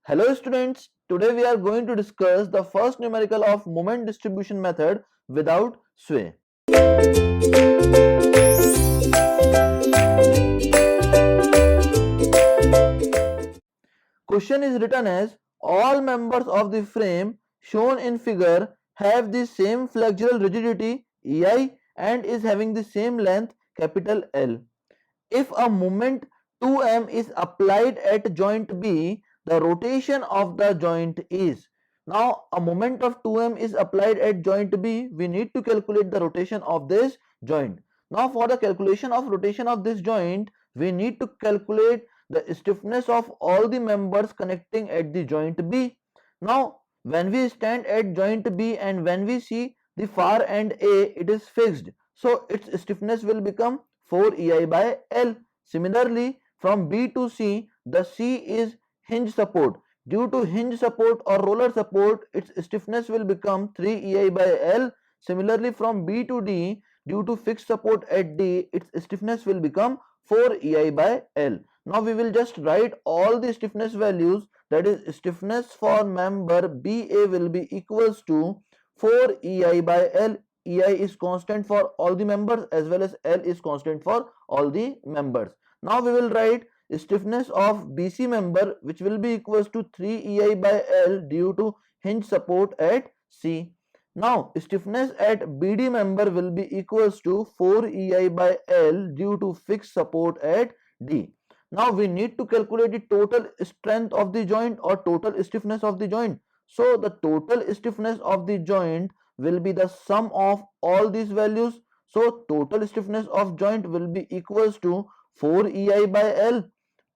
Hello students, today we are going to discuss the first numerical of moment distribution method without sway. Question is written as all members of the frame shown in figure have the same flexural rigidity EI and is having the same length capital L. If a moment 2m is applied at joint B, the rotation of the joint is. Now a moment of 2m is applied at joint B, we need to calculate the rotation of this joint. Now for the calculation of rotation of this joint, we need to calculate the stiffness of all the members connecting at the joint B. Now when we stand at joint B and when we see the far end A, it is fixed. So its stiffness will become 4EI by L. Similarly, from B to C, the C is hinge support. Due to hinge support or roller support, its stiffness will become 3EI by L. Similarly, from B to D, due to fixed support at D, its stiffness will become 4EI by L. Now we will just write all the stiffness values, that is stiffness for member BA will be equals to 4EI by L. EI is constant for all the members as well as L is constant for all the members. Now we will write stiffness of BC member which will be equals to 3EI by L due to hinge support at C. Now stiffness at BD member will be equals to 4EI by L due to fixed support at D. Now we need to calculate the total strength of the joint or total stiffness of the joint. So the total stiffness of the joint will be the sum of all these values. So total stiffness of joint will be equals to 4EI by L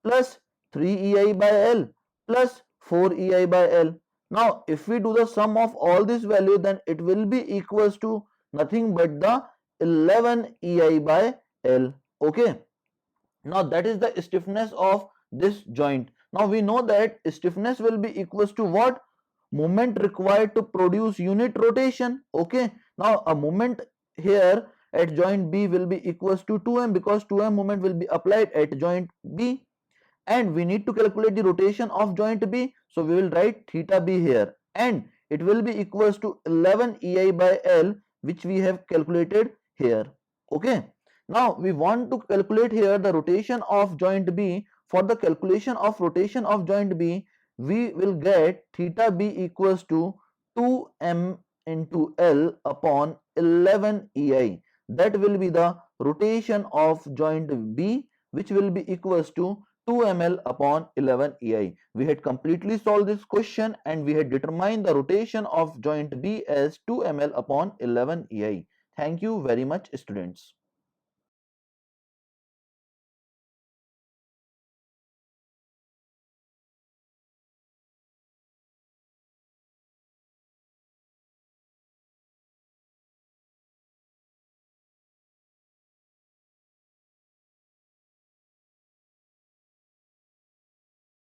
plus 3EI by L plus 4EI by L. Now if we do the sum of all these values, then it will be equals to nothing but the 11EI by L. Okay. Now that is the stiffness of this joint. Now we know that stiffness will be equals to what? Moment required to produce unit rotation. Okay. Now a moment here at joint B will be equals to 2m because 2m moment will be applied at joint B. And we need to calculate the rotation of joint B. So we will write theta B here. And it will be equals to 11 EI by L which we have calculated here. Okay. Now we want to calculate here the rotation of joint B. For the calculation of rotation of joint B, we will get theta B equals to 2m into L upon 11 EI. That will be the rotation of joint B which will be equals to 2 ml upon 11 EI. We had completely solved this question and we had determined the rotation of joint B as 2 ml upon 11 EI. Thank you very much students.